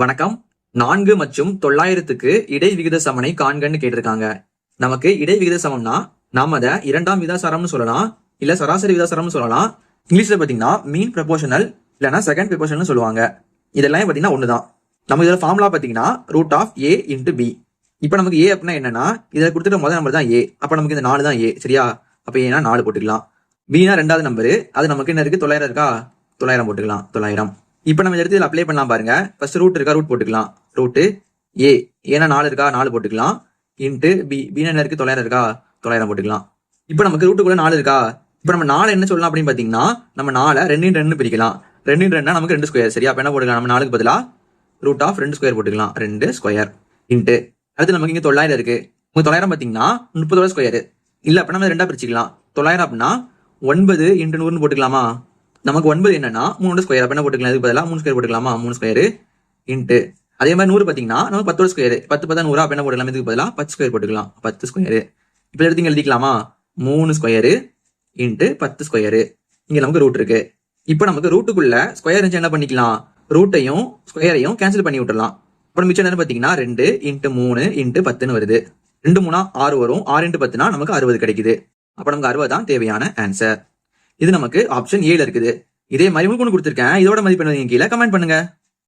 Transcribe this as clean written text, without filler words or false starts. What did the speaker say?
வணக்கம். 4 மற்றும் 900க்கு இடைவிகித சமனை காண்கன்னு கேட்டிருக்காங்க. நமக்கு இடைவிகித சமம்னா நாம அதை இரண்டாம் விகிதாசாரம்னு சொல்லலாம், இல்ல சராசரி விகிதாசாரம்னு சொல்லலாம். இங்கிலீஷ்ல பாத்தீங்கன்னா மீன் ப்ரொபோர்ஷனல் இல்லைன்னா செகண்ட் ப்ரொபோர்ஷனல் சொல்லுவாங்க. இதெல்லாம் பாத்தீங்கன்னா ஒண்ணுதான். நம்ம இதுல ஃபார்முலா பாத்தீங்கன்னா √a × b. இப்ப நமக்கு a அப்படின்னா என்னன்னா இதை கொடுத்துட்டு முதல் நம்பர் தான் a. அப்ப நமக்கு இந்த 4 தான் a, சரியா? அப்ப ஏன்னா 4 போட்டுக்கலாம். b னா ரெண்டாவது நம்பரு, அது நமக்கு என்ன இருக்கு? 900 இருக்கா? 900 போட்டுக்கலாம். 900. இப்ப நம்ம எடுத்து அப்ளை பண்ணலாம் பாருங்க. ஃபர்ஸ்ட் ரூட் இருக்கா? ரூட் போட்டுக்கலாம். ரூட் a ஏன்னா 4 இருக்கா? 4 போட்டுக்கலாம். இன்ட்டு b, b என்ன இருக்கு? 900 இருக்கா? 900 போட்டுக்கலாம். இப்ப நமக்கு ரூட்டுக்குள்ள 4 இருக்கா? இப்ப நம்ம 4 என்ன சொல்லலாம் அப்படின்னு பாத்தீங்கன்னா, நம்ம 4 2 × 2 பிரிக்கலாம். 2 × 2 நமக்கு 2 ஸ்கொயர், சரியா? அப்ப என்ன போட்டுக்கலாம்? நம்ம 4க்கு பதிலா √2 ஸ்கொயர் போட்டுக்கலாம். 2 ஸ்கொயர் இன்ட்டு அடுத்து நமக்கு இங்க 900 இருக்கு. உங்க 900 பாத்தீங்கன்னா 30 ஸ்கொயர் இல்ல, அப்ப நம்ம 2 பிரிச்சுக்கலாம். 900 அப்படின்னா 9 × 100 போட்டுக்கலாமா? நமக்கு 9 என்னன்னா 3 ஸ்கொயர், அப்ப என்ன போட்டுக்கலாம்? இதுக்கு பதிலா 3 ஸ்கொயர் போட்டுக்கலாமா? 3 ஸ்கொயர் இன்ட்டு அதே மாதிரி 100 பாத்தீங்கன்னா நமக்கு 10 ஸ்கொயர், 10 10 100, அப்ப என்ன போட்டுக்கலாம்? இதுக்கு பதிலா 10 ஸ்கொயர் போட்டுக்கலாம். 10 ஸ்கொயர். இப்ப எடுத்து இங்க எழுதிக்கலாமா? 3 ஸ்கொயர் இன்ட்டு 10 ஸ்கொயர். இங்க நமக்கு ரூட் இருக்கு. இப்ப நமக்கு ரூட்டுக்குள்ள ஸ்கொயர் இருந்துச்சு என்ன பண்ணிக்கலாம்? ரூட்டையும் ஸ்கொயரையும் கேன்சல் பண்ணி விட்டுறலாம். அப்புறம் மிச்சம் என்ன பாத்தீங்கன்னா 2 × 3 × 10ன்னு வருது. 2 3 6 வரும். 6 × 10னா நமக்கு 60 கிடைக்குது. அப்ப நமக்கு 60 தான் தேவையான ஆன்சர். இது நமக்கு ஆப்ஷன் ஏல இருக்குது. இதே மாதிரி உங்களுக்கு கொடுத்துருக்கேன். இதோட மதிப்பெண் கீழே கமெண்ட் பண்ணுங்க.